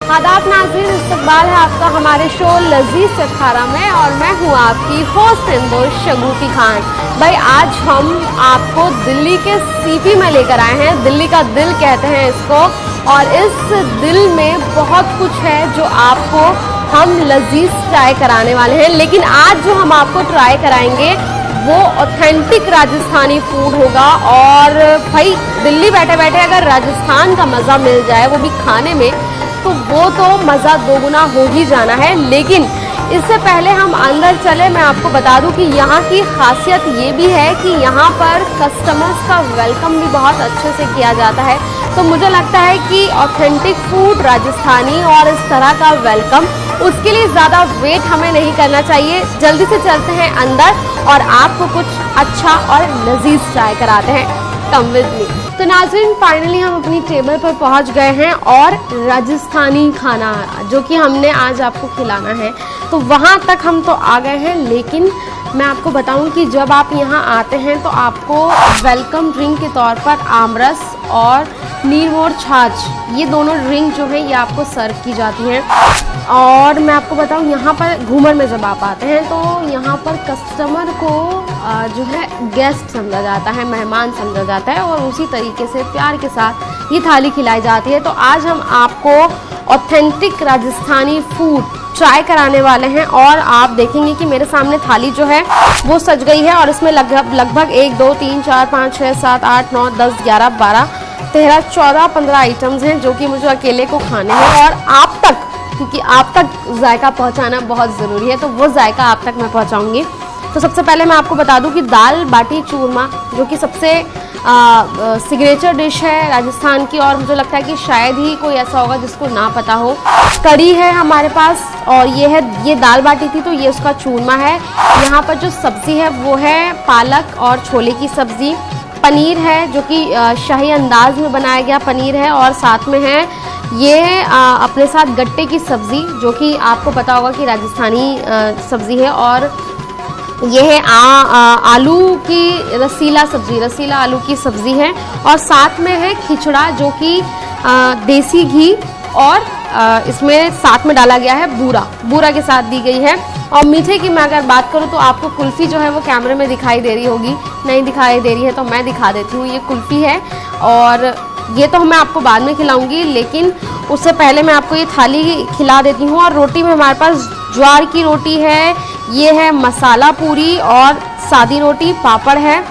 आदाब नाज़रीन, इस्तकबाल है आपका हमारे शो लजीज चटखारा में और मैं हूँ आपकी होस्ट इंदोश शगुफी खान। भाई आज हम आपको दिल्ली के सीपी में लेकर आए हैं। दिल्ली का दिल कहते हैं इसको, और इस दिल में बहुत कुछ है जो आपको हम लजीज ट्राई कराने वाले हैं। लेकिन आज जो हम आपको ट्राई कराएंगे वो ऑथेंटिक राजस्थानी फूड होगा। और भाई दिल्ली बैठे बैठे अगर राजस्थान का मज़ा मिल जाए वो भी खाने में, तो वो तो मज़ा दोगुना हो ही जाना है। लेकिन इससे पहले हम अंदर चले, मैं आपको बता दूं कि यहाँ की खासियत ये भी है कि यहाँ पर कस्टमर्स का वेलकम भी बहुत अच्छे से किया जाता है। तो मुझे लगता है कि ऑथेंटिक फूड राजस्थानी और इस तरह का वेलकम, उसके लिए ज़्यादा वेट हमें नहीं करना चाहिए। जल्दी से चलते हैं अंदर और आपको कुछ अच्छा और लजीज ट्राई कराते हैं। Come with me. तो नाज़रीन, फाइनली हम अपनी टेबल पर पहुंच गए हैं और राजस्थानी खाना जो कि हमने आज आपको खिलाना है, तो वहां तक हम तो आ गए हैं। लेकिन मैं आपको बताऊं कि जब आप यहां आते हैं तो आपको वेलकम ड्रिंक के तौर पर आमरस और नीरमोर छाछ, ये दोनों ड्रिंक जो है ये आपको सर्व की जाती हैं। और मैं आपको बताऊं, यहाँ पर घूमर में जब आप आते हैं तो यहाँ पर कस्टमर को जो है गेस्ट समझा जाता है, मेहमान समझा जाता है, और उसी तरीके से प्यार के साथ ये थाली खिलाई जाती है। तो आज हम आपको ऑथेंटिक राजस्थानी फूड ट्राई कराने वाले हैं और आप देखेंगे कि मेरे सामने थाली जो है वो सज गई है और इसमें लगभग 1 2 3 4 5 6 7 8 9 10 11 12 13 14 15 आइटम्स हैं जो कि मुझे अकेले को खाने हैं और आप तक, क्योंकि आप तक जायका पहुंचाना बहुत ज़रूरी है, तो वो जायका आप तक मैं पहुंचाऊंगी। तो सबसे पहले मैं आपको बता दूं कि दाल बाटी चूरमा जो कि सबसे सिग्नेचर डिश है राजस्थान की, और मुझे लगता है कि शायद ही कोई ऐसा होगा जिसको ना पता हो। कढ़ी है हमारे पास, और ये दाल बाटी थी तो ये उसका चूरमा है। यहाँ पर जो सब्ज़ी है वो है पालक और छोले की सब्ज़ी। पनीर है जो कि शाही अंदाज में बनाया गया पनीर है, और साथ में है ये अपने साथ गट्टे की सब्ज़ी जो कि आपको पता होगा कि राजस्थानी सब्ज़ी है। और ये है आलू की रसीला आलू की सब्ज़ी है, और साथ में है खिचड़ा जो कि देसी घी और इसमें साथ में डाला गया है बूरा के साथ दी गई है। और मीठे की मैं अगर बात करूँ तो आपको कुल्फ़ी जो है वो कैमरे में दिखाई दे रही होगी, नहीं दिखाई दे रही है तो मैं दिखा देती हूँ। ये कुल्फ़ी है और ये तो मैं आपको बाद में खिलाऊंगी, लेकिन उससे पहले मैं आपको ये थाली खिला देती हूँ। और रोटी में हमारे पास ज्वार की रोटी है, ये है मसाला पूरी और सादी रोटी, पापड़ है,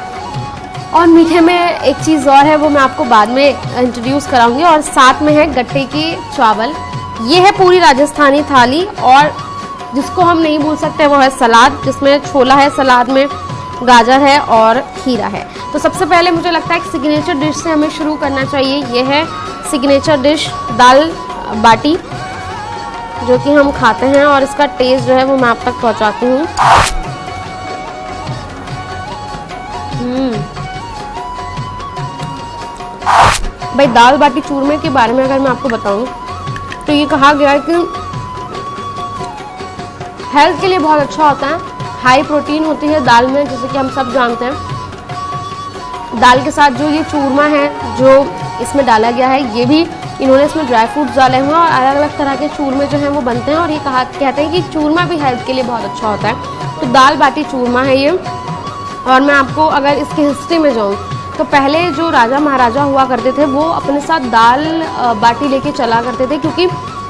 और मीठे में एक चीज़ और है वो मैं आपको बाद में इंट्रोड्यूस कराऊंगी, और साथ में है गट्टे की चावल। ये है पूरी राजस्थानी थाली, और जिसको हम नहीं भूल सकते वो है सलाद, जिसमें छोला है, सलाद में गाजर है और खीरा है। तो सबसे पहले मुझे लगता है कि सिग्नेचर डिश से हमें शुरू करना चाहिए। ये है सिग्नेचर डिश दाल बाटी जो कि हम खाते हैं, और इसका टेस्ट जो है वो मैं आप तक पहुंचाती हूँ। भाई दाल बाटी चूरमे के बारे में अगर मैं आपको बताऊं तो ये कहा गया है कि हेल्थ के लिए बहुत अच्छा होता है, हाई प्रोटीन होती है दाल में, जैसे कि हम सब जानते हैं। दाल के साथ जो ये चूरमा है जो इसमें डाला गया है, ये भी इन्होंने इसमें ड्राई फ्रूट्स डाले हुए हैं, और अलग अलग तरह के चूरमे जो हैं वो बनते हैं, और ये कहते हैं कि चूरमा भी हेल्थ के लिए बहुत अच्छा होता है। तो दाल बाटी चूरमा है ये। और मैं आपको अगर इसकी हिस्ट्री में जाऊँ तो पहले जो राजा महाराजा हुआ करते थे वो अपने साथ दाल बाटी लेके चला करते थे, क्योंकि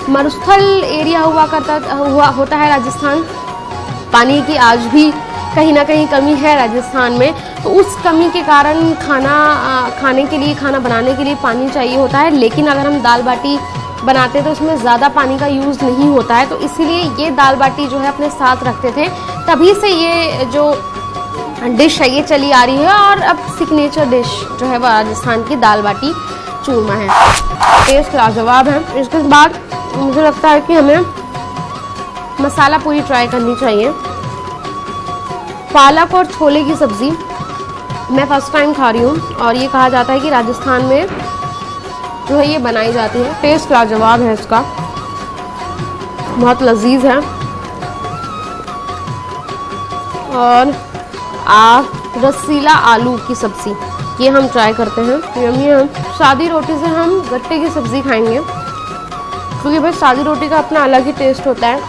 मरुस्थल एरिया होता है राजस्थान। पानी की आज भी कहीं ना कहीं कमी है राजस्थान में, तो उस कमी के कारण खाना बनाने के लिए पानी चाहिए होता है। लेकिन अगर हम दाल बाटी बनाते हैं तो उसमें ज़्यादा पानी का यूज़ नहीं होता है, तो इसीलिए ये दाल बाटी जो है अपने साथ रखते थे। तभी से ये जो डिश है ये चली आ रही है, और अब सिग्नेचर डिश जो है वो राजस्थान की दाल बाटी चूरमा है। टेस्ट लाजवाब है। इसके बाद मुझे लगता है कि हमें मसाला पूरी ट्राई करनी चाहिए। पालक और छोले की सब्ज़ी मैं फ़र्स्ट टाइम खा रही हूँ, और ये कहा जाता है कि राजस्थान में जो है ये बनाई जाती है। टेस्ट लाजवाब है इसका, बहुत लजीज है। और रसीला आलू की सब्ज़ी ये हम ट्राई करते हैं, यम्मी है। सादी रोटी से हम गट्टे की सब्ज़ी खाएंगे। क्योंकि भाई सादी रोटी का अपना अलग ही टेस्ट होता है,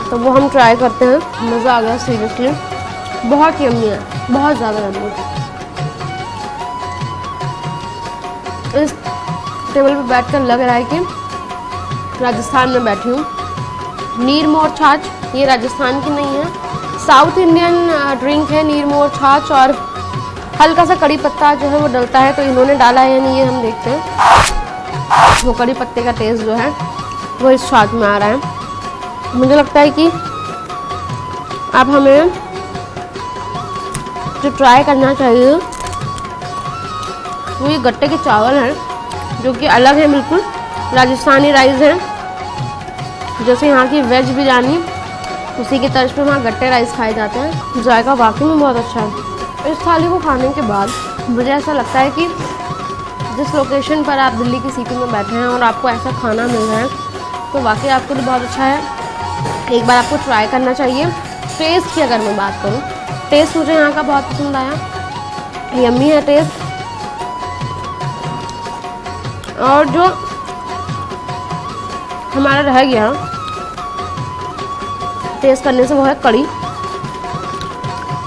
तो वो हम ट्राई करते हैं। मज़ा आ गया सीरियसली, बहुत यम्मी है, बहुत ज़्यादा यम्मी। इस टेबल पे बैठकर लग रहा है कि राजस्थान में बैठी हूँ। नीरमोर छाछ ये राजस्थान की नहीं है, साउथ इंडियन ड्रिंक है नीरमोर छाछ, और हल्का सा कड़ी पत्ता जो है वो डलता है, तो इन्होंने डाला है या नहीं ये हम देखते हैं। वो कड़ी पत्ते का टेस्ट जो है वो इस छाछ में आ रहा है। मुझे लगता है कि अब हमें जो ट्राई करना चाहिए वो ये गट्टे के चावल हैं, जो कि अलग है बिल्कुल, राजस्थानी राइस है। जैसे यहाँ की वेज बिरयानी उसी की तर्ज पे वहाँ गट्टे राइस खाए जाते हैं। जायका वाकई में बहुत अच्छा है। इस थाली को खाने के बाद मुझे ऐसा लगता है कि जिस लोकेशन पर आप दिल्ली की सीपी में बैठे हैं और आपको ऐसा खाना मिल रहा है तो वाकई आपके लिए बहुत अच्छा है। एक बार आपको ट्राई करना चाहिए। टेस्ट की अगर मैं बात करूँ, टेस्ट मुझे यहाँ का बहुत पसंद आया, यम्मी है टेस्ट। और जो हमारा रह गया टेस्ट करने से वो है कड़ी।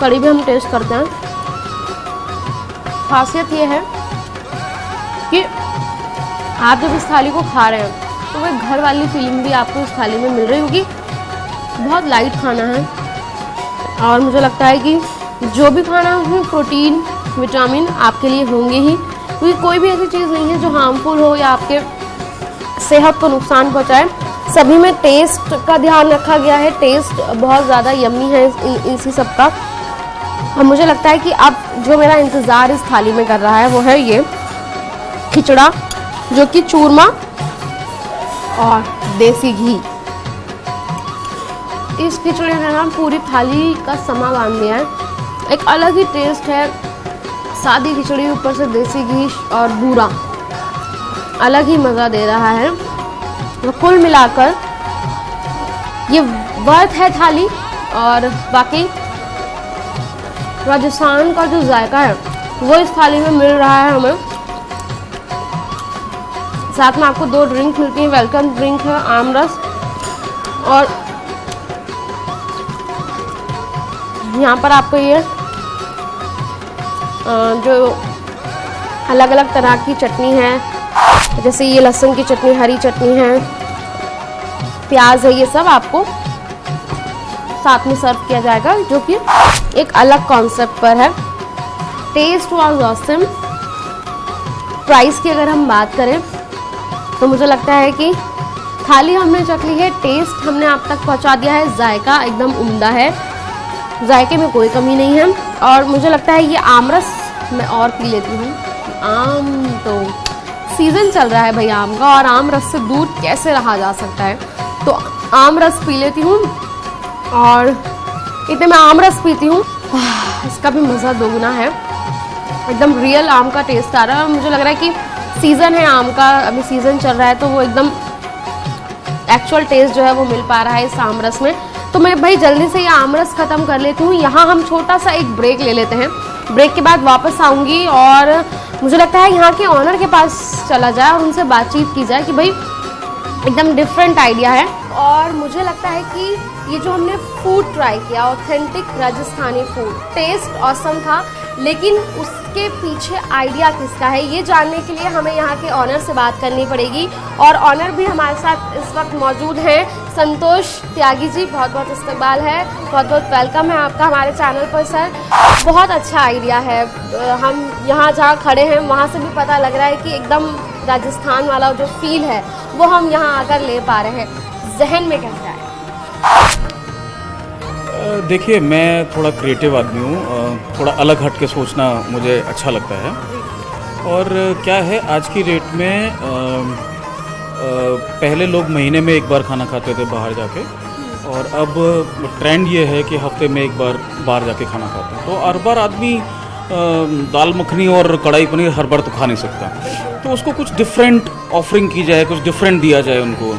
कड़ी भी हम टेस्ट करते हैं। खासियत ये है कि आप जब इस थाली को खा रहे हैं तो वह घर वाली फीलिंग भी आपको इस थाली में मिल रही होगी। बहुत लाइट खाना है और मुझे लगता है कि जो भी खाना है प्रोटीन विटामिन आपके लिए होंगे ही, क्योंकि कोई भी ऐसी चीज़ नहीं है जो हार्मफुल हो या आपके सेहत को नुकसान पहुंचाए। सभी में टेस्ट का ध्यान रखा गया है। टेस्ट बहुत ज़्यादा यम्मी है इसी सब का। और मुझे लगता है कि अब जो मेरा इंतज़ार इस थाली में कर रहा है वो है ये खिचड़ा, जो कि चूरमा और देसी घी। इस खिचड़े ने ना पूरी थाली का समा बांध दिया है। एक अलग ही टेस्ट है, सादी खिचड़ी ऊपर से देसी घी और बूरा, अलग ही मज़ा दे रहा है। तो कुल मिलाकर ये वर्थ है थाली। और बाकी राजस्थान का जो जायका है वो इस थाली में मिल रहा है हमें। साथ में आपको 2 ड्रिंक मिलती हैं। वेलकम ड्रिंक है आमरस, और यहाँ पर आपको ये जो अलग अलग तरह की चटनी है, जैसे ये लहसुन की चटनी, हरी चटनी है, प्याज है, ये सब आपको साथ में सर्व किया जाएगा, जो कि एक अलग कॉन्सेप्ट पर है। Test was awesome. प्राइस की अगर हम बात करें तो मुझे लगता है कि थाली हमने चख ली है, टेस्ट हमने आप तक पहुंचा दिया है, जायका एकदम उम्दा है, जायके में कोई कमी नहीं है। और मुझे लगता है ये आमरस मैं और पी लेती हूँ। आम तो सीज़न चल रहा है भाई आम का, और आम रस से दूर कैसे रहा जा सकता है, तो आम रस पी लेती हूँ। और इतने मैं आम रस पीती हूँ, इसका भी मज़ा दोगुना है। एकदम रियल आम का टेस्ट आ रहा है। मुझे लग रहा है कि सीज़न है आम का, अभी सीज़न चल रहा है, तो वो एकदम एक्चुअल टेस्ट जो है वो मिल पा रहा है इस आम रस में। तो मैं भाई जल्दी से ये आम रस ख़त्म कर लेती हूँ। यहाँ हम छोटा सा एक ब्रेक ले लेते हैं। ब्रेक के बाद वापस आऊँगी और मुझे लगता है यहाँ के ऑनर के पास चला जाए और उनसे बातचीत की जाए कि भाई एकदम डिफरेंट आइडिया है। और मुझे लगता है कि ये जो हमने फूड ट्राई किया, authentic Rajasthani food, taste awesome था, लेकिन उसके पीछे आइडिया किसका है ये जानने के लिए हमें यहाँ के ऑनर से बात करनी पड़ेगी। और ऑनर भी हमारे साथ इस वक्त मौजूद हैं, संतोष त्यागी जी। बहुत बहुत इस्तकबाल है, बहुत बहुत वेलकम है आपका हमारे चैनल पर सर। बहुत अच्छा आइडिया है। हम यहाँ जहाँ खड़े हैं वहाँ से भी पता लग रहा है कि एकदम राजस्थान वाला जो फील है वो हम यहाँ आकर ले पा रहे हैं। जहन में कैसा है? देखिए, मैं थोड़ा क्रिएटिव आदमी हूँ, थोड़ा अलग हट के सोचना मुझे अच्छा लगता है। और क्या है, आज की डेट में पहले लोग महीने में एक बार खाना खाते थे बाहर जाके, और अब ट्रेंड ये है कि हफ्ते में एक बार बाहर जाके खाना खाते हैं। तो हर बार आदमी दाल मखनी और कढ़ाई पनीर हर बार तो खा नहीं सकता, तो उसको कुछ डिफरेंट ऑफरिंग की जाए, कुछ डिफरेंट दिया जाए उनको।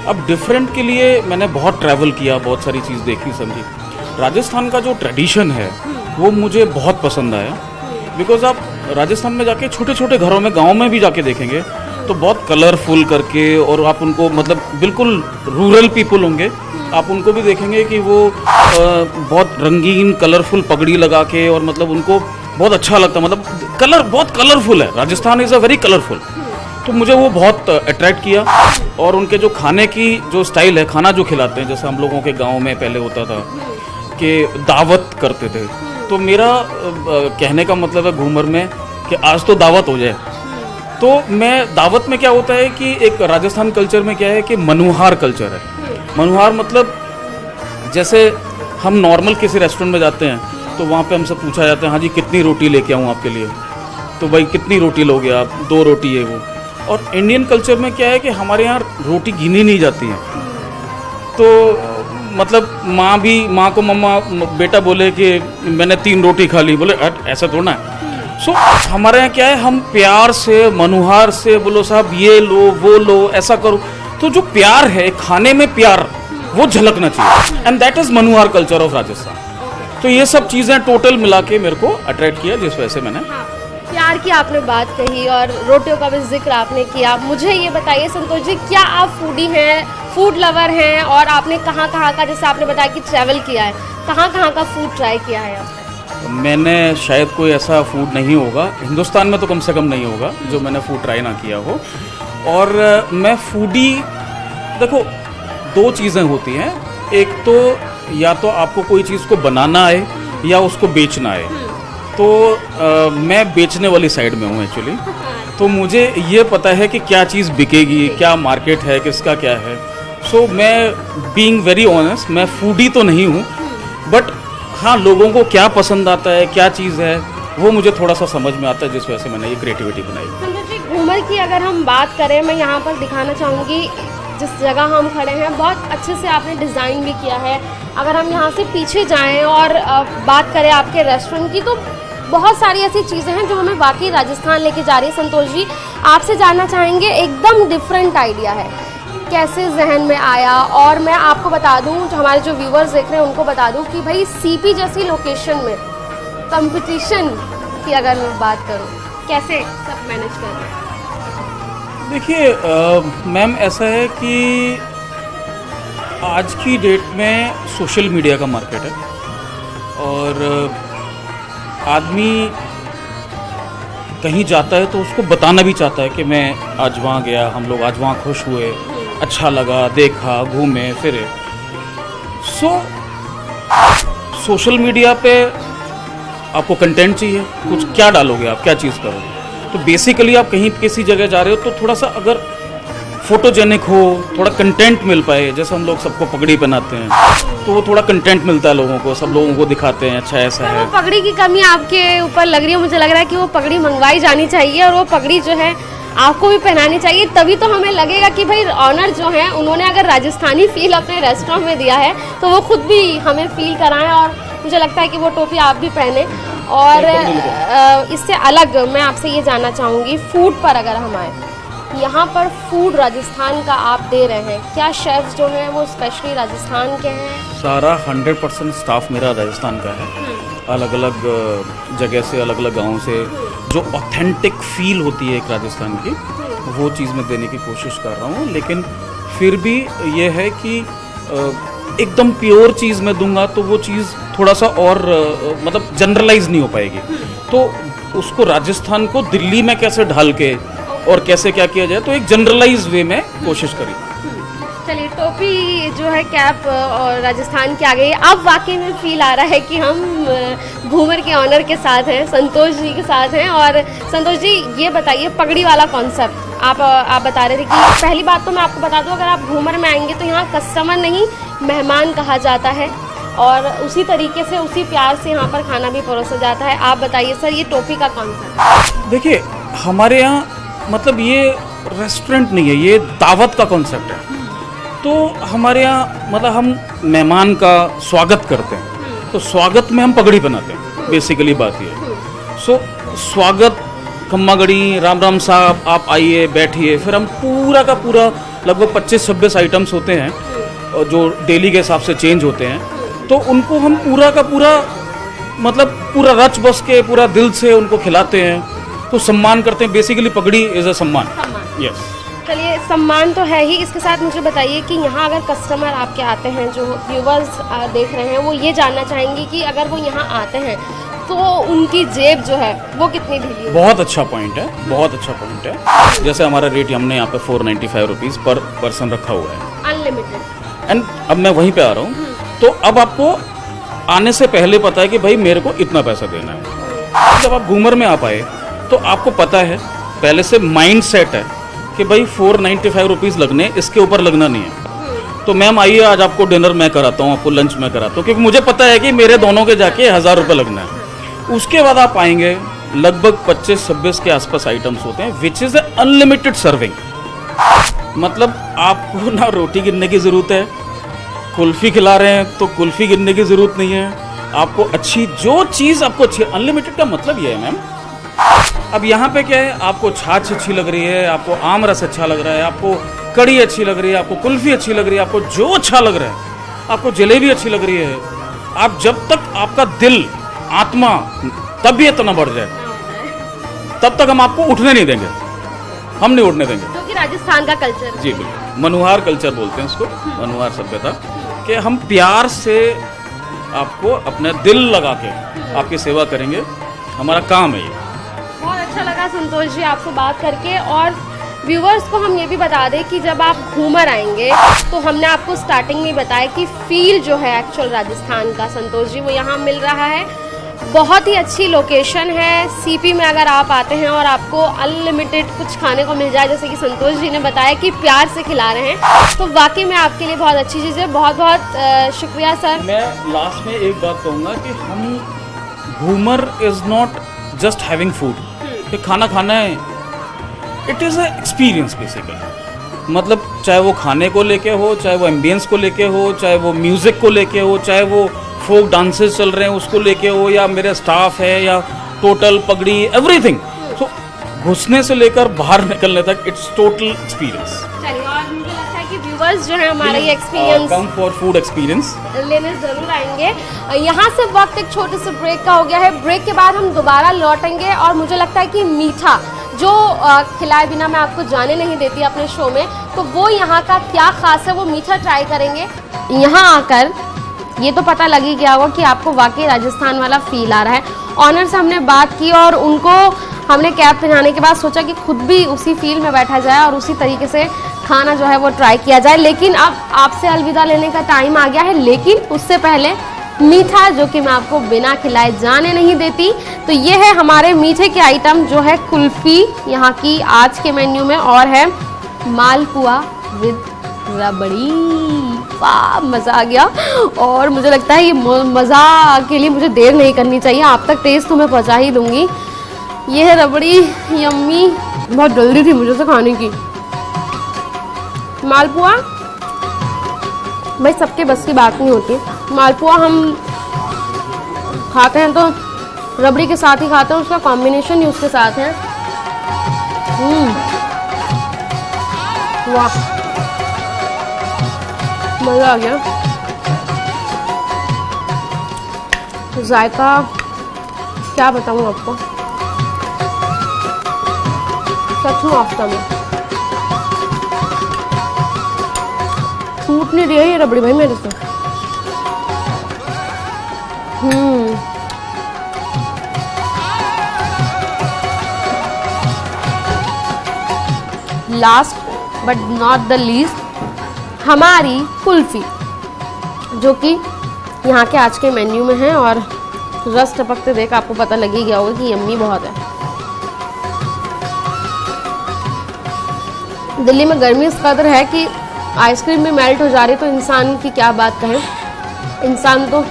अब डिफरेंट के लिए मैंने बहुत ट्रैवल किया, बहुत सारी चीज़ देखी समझी। राजस्थान का जो ट्रेडिशन है वो मुझे बहुत पसंद आया, बिकॉज आप राजस्थान में जाके छोटे छोटे घरों में, गाँव में भी जाके देखेंगे तो बहुत कलरफुल करके, और आप उनको मतलब बिल्कुल रूरल पीपल होंगे, आप उनको भी देखेंगे कि वो बहुत रंगीन कलरफुल पगड़ी लगा के, और मतलब उनको बहुत अच्छा लगता है, मतलब कलर बहुत कलरफुल है, Rajasthan is a very colourful. तो मुझे वो बहुत अट्रैक्ट किया। और उनके जो खाने की जो स्टाइल है, खाना जो खिलाते हैं, जैसे हम लोगों के गांव में पहले होता था कि दावत करते थे, तो मेरा कहने का मतलब है घूमर में कि आज तो दावत हो जाए। तो मैं दावत में क्या होता है कि एक राजस्थान कल्चर में क्या है कि मनुहार कल्चर है। मनुहार मतलब जैसे हम नॉर्मल किसी रेस्टोरेंट में जाते हैं तो वहाँ पे हमसे पूछा जाता है, हाँ जी कितनी रोटी लेके आऊँ आपके लिए, तो भाई कितनी रोटी लोगे आप, 2 रोटी है वो। और इंडियन कल्चर में क्या है कि हमारे यहाँ रोटी गिनी नहीं जाती है। तो मतलब माँ को मम्मा बेटा बोले कि मैंने 3 रोटी खा ली, बोले ऐसा थोड़ा है। सो हमारे यहाँ क्या है, हम प्यार से मनुहार से बोलो साहब ये लो वो लो ऐसा करो, तो जो प्यार है खाने में प्यार वो झलकना चाहिए, and that is manuhar culture of Rajasthan. तो ये सब चीज़ें टोटल मिला के मेरे को अट्रैक्ट किया, जिस वजह से मैंने प्यार की आपने बात कही और रोटियों का भी जिक्र आपने किया। मुझे ये बताइए संतोष जी, क्या आप फूडी हैं, फूड लवर हैं, और आपने कहाँ कहाँ का, जैसे आपने बताया कि ट्रैवल किया है, कहाँ कहाँ का फूड ट्राई किया है आपने? मैंने शायद कोई ऐसा फूड नहीं होगा हिंदुस्तान में, तो कम से कम नहीं होगा जो मैंने फूड ट्राई ना किया हो। और मैं फूडी, देखो 2 चीज़ें होती हैं, एक तो या तो आपको कोई चीज़ को बनाना आए या उसको बेचना आए। तो मैं बेचने वाली साइड में हूँ एक्चुअली, तो मुझे ये पता है कि क्या चीज़ बिकेगी, क्या मार्केट है, किसका क्या है। सो मैं बीइंग वेरी ऑनेस्ट, मैं फूडी तो नहीं हूँ, बट हाँ लोगों को क्या पसंद आता है, क्या चीज़ है, वो मुझे थोड़ा सा समझ में आता है, जिस वजह से मैंने ये क्रिएटिविटी बनाई। संतोष जी, घूमर की अगर हम बात करें, मैं यहाँ पर दिखाना चाहूँगी जिस जगह हम खड़े हैं, बहुत अच्छे से आपने डिज़ाइन भी किया है। अगर हम यहाँ से पीछे जाएं और बात करें आपके रेस्टोरेंट की, तो बहुत सारी ऐसी चीज़ें हैं जो हमें वाकई राजस्थान लेके जा रही है। संतोष जी, आपसे जानना चाहेंगे, एकदम डिफरेंट आइडिया है, कैसे जहन में आया? और मैं आपको बता दूं, जो हमारे जो व्यूवर्स देख रहे हैं उनको बता दूं कि भाई सीपी जैसी लोकेशन में कंपटीशन की अगर मैं बात करूं, कैसे सब मैनेज कर रहे हैं? देखिए मैम, ऐसा है कि आज की डेट में सोशल मीडिया का मार्केट है, और आदमी कहीं जाता है तो उसको बताना भी चाहता है कि मैं आज वहाँ गया, हम लोग आज वहाँ खुश हुए, अच्छा लगा, देखा, घूमे फिरे। सोशल मीडिया पे आपको कंटेंट चाहिए, कुछ क्या डालोगे आप, क्या चीज़ करोगे। तो बेसिकली आप कहीं किसी जगह जा रहे हो तो थोड़ा सा अगर फोटोजेनिक हो, थोड़ा कंटेंट मिल पाए, जैसे हम लोग सबको पगड़ी पहनाते हैं तो वो थोड़ा कंटेंट मिलता है लोगों को, सब लोगों को दिखाते हैं अच्छा ऐसा है। पगड़ी की कमी आपके ऊपर लग रही है, मुझे लग रहा है कि वो पगड़ी मंगवाई जानी चाहिए, और वो पगड़ी जो है आपको भी पहनानी चाहिए, तभी तो हमें लगेगा कि भाई ऑनर जो है उन्होंने अगर राजस्थानी फील अपने रेस्टोरेंट में दिया है तो वो खुद भी हमें फील कराएं। और मुझे लगता है कि वो टोपी आप भी पहने। और इससे अलग मैं आपसे ये जानना चाहूँगी, फूड पर अगर हम आए, यहाँ पर फूड राजस्थान का आप दे रहे हैं, क्या शेफ्स जो हैं वो स्पेशली राजस्थान के हैं? सारा 100% स्टाफ मेरा राजस्थान का है, अलग अलग जगह से, अलग अलग गाँव से, जो ऑथेंटिक फील होती है एक राजस्थान की, वो चीज़ मैं देने की कोशिश कर रहा हूँ। लेकिन फिर भी ये है कि एकदम प्योर चीज़ मैं दूंगा तो वो चीज़ थोड़ा सा और मतलब जनरलाइज नहीं हो पाएगी। तो उसको राजस्थान को दिल्ली में कैसे ढाल के और कैसे क्या किया जाए, तो एक जनरलाइज वे में कोशिश करी। चलिए, टोपी जो है, कैप और राजस्थान की आ गई। अब वाकई में फील आ रहा है कि हम घूमर के ऑनर के साथ हैं, संतोष जी के साथ हैं। और संतोष जी, ये बताइए, पगड़ी वाला कॉन्सेप्ट आप बता रहे थे कि पहली बात तो मैं आपको बता दूं, अगर आप घूमर में आएंगे तो यहाँ कस्टमर नहीं मेहमान कहा जाता है, और उसी तरीके से उसी प्यार से यहाँ पर खाना भी परोसा जाता है। आप बताइए सर, ये टोपी का कॉन्सेप्ट। देखिए, हमारे यहाँ मतलब ये रेस्टोरेंट नहीं है, ये दावत का कॉन्सेप्ट है। तो हमारे यहाँ मतलब हम मेहमान का स्वागत करते हैं, तो स्वागत में हम पगड़ी पहनाते हैं, बेसिकली बात ये है। सो स्वागत, खम्मा गड़ी, राम राम साहब, आप आइए बैठिए, फिर हम पूरा का पूरा लगभग 25-26 आइटम्स होते हैं जो डेली के हिसाब से चेंज होते हैं, तो उनको हम पूरा का पूरा मतलब पूरा रच बस के पूरा दिल से उनको खिलाते हैं, तो सम्मान करते हैं। बेसिकली पगड़ी इज़ अ सम्मान। यस। चलिए, सम्मान तो है ही, इसके साथ मुझे बताइए कि यहाँ अगर कस्टमर आपके आते हैं, जो व्यूवर्स देख रहे हैं, वो ये जानना चाहेंगे कि अगर वो यहाँ आते हैं तो उनकी जेब जो है वो कितनी ढीली है? बहुत अच्छा पॉइंट है, बहुत अच्छा पॉइंट है। जैसे हमारा रेट हमने यहाँ पे 495 रुपीज़ पर पर्सन रखा हुआ है, अनलिमिटेड। एंड अब मैं वहीं पे आ रहा हूँ, तो अब आपको आने से पहले पता है कि भाई मेरे को इतना पैसा देना है। जब आप घूमर में आ पाए तो आपको पता है, पहले से माइंड सेट है कि भाई 495 रुपीज़ लगने, इसके ऊपर लगना नहीं है। तो मैम आइए, आज आपको डिनर मैं कराता हूँ, आपको लंच मैं कराता हूँ, क्योंकि मुझे पता है कि मेरे दोनों के जाके 1000 रुपये लगना है। उसके बाद आप आएंगे, लगभग 25-26 के आसपास आइटम्स होते हैं, विच इज़ अनलिमिटेड सर्विंग। मतलब आपको ना रोटी गिनने की ज़रूरत है, कुल्फ़ी खिला रहे हैं तो कुल्फ़ी गिनने की ज़रूरत नहीं है आपको। अच्छी जो चीज़ आपको अच्छी, अनलिमिटेड का मतलब ये है मैम। अब यहाँ पे क्या है, आपको छाछ अच्छी लग रही है, आपको आम रस अच्छा लग रहा है, आपको कड़ी अच्छी लग रही है, आपको कुल्फ़ी अच्छी लग रही है, आपको जो अच्छा लग रहा है, आपको जलेबी अच्छी लग रही है, आप जब तक आपका दिल, आत्मा तबीयत ना बढ़ जाए, तब तक हम आपको उठने नहीं देंगे, हम नहीं उठने देंगे। जो कि राजस्थान का कल्चर है। जी बिल्कुल, मनुहार कल्चर बोलते हैं उसको, मनुहार सभ्यता, कि हम प्यार से आपको अपना दिल लगा के आपकी सेवा करेंगे, हमारा काम है ये। बहुत अच्छा लगा संतोष जी आपसे बात करके। और व्यूवर्स को हम ये भी बता दें कि जब आप घूमर आएंगे तो हमने आपको स्टार्टिंग में बताया कि फील जो है एक्चुअल राजस्थान का, संतोष जी, वो यहाँ मिल रहा है। बहुत ही अच्छी लोकेशन है। सीपी में अगर आप आते हैं और आपको अनलिमिटेड कुछ खाने को मिल जाए, जैसे कि संतोष जी ने बताया कि प्यार से खिला रहे हैं, तो वाकई में आपके लिए बहुत अच्छी चीज़ है। बहुत बहुत शुक्रिया सर। मैं लास्ट में एक बात कहूँगा कि हम Ghoomar is not just having food, कि खाना खाना है, it is a experience basically. मतलब चाहे वो खाने को लेके हो, चाहे वो एम्बियंस को लेके हो, चाहे वो म्यूज़िक को लेके हो, चाहे वो फोक डांसेस चल रहे हैं उसको लेके हो, या मेरे स्टाफ है, या टोटल पगड़ी, एवरीथिंग। तो घुसने से लेकर बाहर निकलने तक इट्स टोटल एक्सपीरियंस। चलिए, और मुझे लगता है कि व्यूवर्स जो है हमारा ये experience come for food experience लेने ज़रूर आएंगे। यहाँ से वक्त एक छोटे से ब्रेक का हो गया है। ब्रेक के बाद हम दोबारा लौटेंगे और मुझे लगता है कि मीठा जो खिलाए बिना मैं आपको जाने नहीं देती अपने शो में, तो वो यहाँ का क्या खास है, वो मीठा ट्राई करेंगे। यहाँ आकर ये तो पता लग ही गया होगा कि आपको वाकई राजस्थान वाला फील आ रहा है। ऑनर से हमने बात की और उनको हमने कैब पहनाने के बाद सोचा कि खुद भी उसी फील में बैठा जाए और उसी तरीके से खाना जो है वो ट्राई किया जाए। लेकिन अब आपसे अलविदा लेने का टाइम आ गया है, लेकिन उससे पहले मीठा जो कि मैं आपको बिना खिलाए जाने नहीं देती। तो ये है हमारे मीठे के आइटम, जो है कुल्फ़ी यहाँ की आज के मेन्यू में, और है मालपुआ विद रबड़ी। वाह, मज़ा आ गया। और मुझे लगता है ये मज़ा के लिए मुझे देर नहीं करनी चाहिए, आप तक टेस्ट तो मैं पहुँचा ही दूँगी। ये है रबड़ी, यम्मी, बहुत जल्दी थी मुझे से खाने की। मालपुआ भाई सबके बस की बात नहीं होती। मालपुआ हम खाते हैं तो रबड़ी के साथ ही खाते हैं, उसका कॉम्बिनेशन ही उसके साथ है। वाह, मज़ा आ गया। जायका क्या बताऊँ आपको, सच में ऑसम है। छूट नहीं रही है ये रबड़ी भाई मेरे से। Last but not the least, हमारी कुल्फ़ी, जो कि यहाँ के आज के मेन्यू में है, और रस टपकते देख आपको पता लग ही गया होगा कि यम्मी बहुत है। दिल्ली में गर्मी इस कदर है कि आइसक्रीम भी मेल्ट हो जा रही, तो इंसान की क्या बात कहें। इंसान तो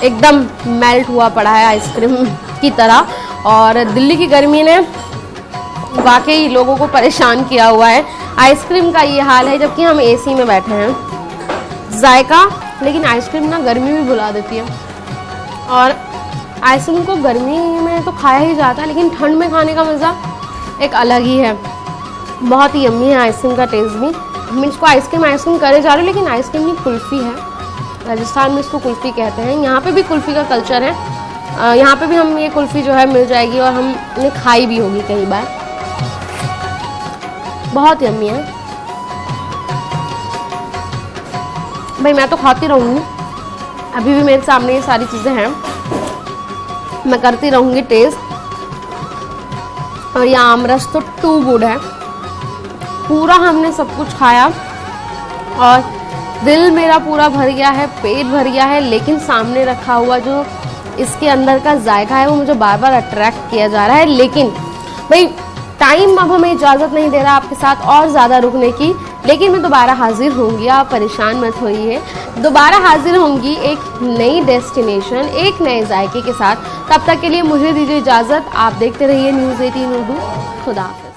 एकदम मेल्ट हुआ पड़ा है आइसक्रीम की तरह, और दिल्ली की गर्मी ने वाकई लोगों को परेशान किया हुआ है। आइसक्रीम का ये हाल है, जबकि हम एसी में बैठे हैं। जायका, लेकिन आइसक्रीम ना गर्मी में भुला देती है, और आइसक्रीम को गर्मी में तो खाया ही जाता है, लेकिन ठंड में खाने का मज़ा एक अलग ही है। बहुत ही यम्मी है आइसक्रीम का टेस्ट भी। हम इसको आइसक्रीम करे जा रहे हैं, लेकिन आइसक्रीम की कुल्फ़ी है। राजस्थान में इसको कुल्फ़ी कहते हैं। यहाँ पे भी कुल्फ़ी का कल्चर है, यहाँ पे भी हम ये कुल्फ़ी जो है मिल जाएगी, और हमने खाई भी होगी कई बार। बहुत यम्मी है भाई, मैं तो खाती रहूँगी। अभी भी मेरे सामने ये सारी चीज़ें हैं, मैं करती रहूँगी टेस्ट। और ये आमरस तो टू गुड है। पूरा हमने सब कुछ खाया और दिल मेरा पूरा भर गया है, पेट भर गया है, लेकिन सामने रखा हुआ जो इसके अंदर का जायका है वो मुझे बार बार अट्रैक्ट किया जा रहा है। लेकिन भाई टाइम अब हमें इजाज़त नहीं दे रहा आपके साथ और ज़्यादा रुकने की, लेकिन मैं दोबारा हाजिर होंगी, आप परेशान मत होइए। दोबारा हाजिर होंगी एक नई डेस्टिनेशन, एक नए जायके के साथ। तब तक के लिए मुझे दीजिए इजाज़त। आप देखते रहिए न्यूज़ 18 उर्दू। खुदा हाफ़िज़।